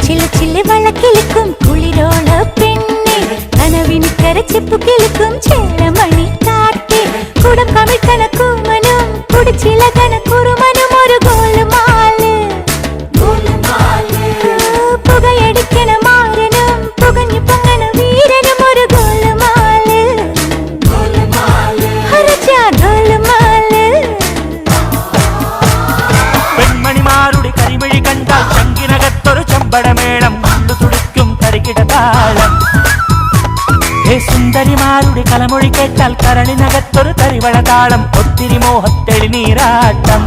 ചില ചില വളക്കിളിക്കും കുളിരോള പെണ്ണെ കനവിന് കരച്ചിപ്പു കിളിക്കും ചേലമണി കാട്ടി കുടം കമിഴ്ക്കണ കൂമനും കുടിച്ചില കണക്കുറുമനും ഒരു ഗോളുമാല് പുകയടിക്കണ മാരനും പുകഞ്ഞു പൊങ്ങണ വീരനും ഒരു ഗോളുമാല് ഗോളുമാല് പെൺമണിമാരുടെ കരിമിഴി കണ്ടാൽ ചങ്കിനകത്തൊരു ചമ്പടമേളം ഉള്ളു തുടിക്കും തരികിടതാളം സുന്ദരിമാരുടെ കലമൊഴി കേട്ടാൽ കരളിനകത്തൊരു തരിവളതാളം ഒത്തിരി മോഹത്തെളി നീരാട്ടം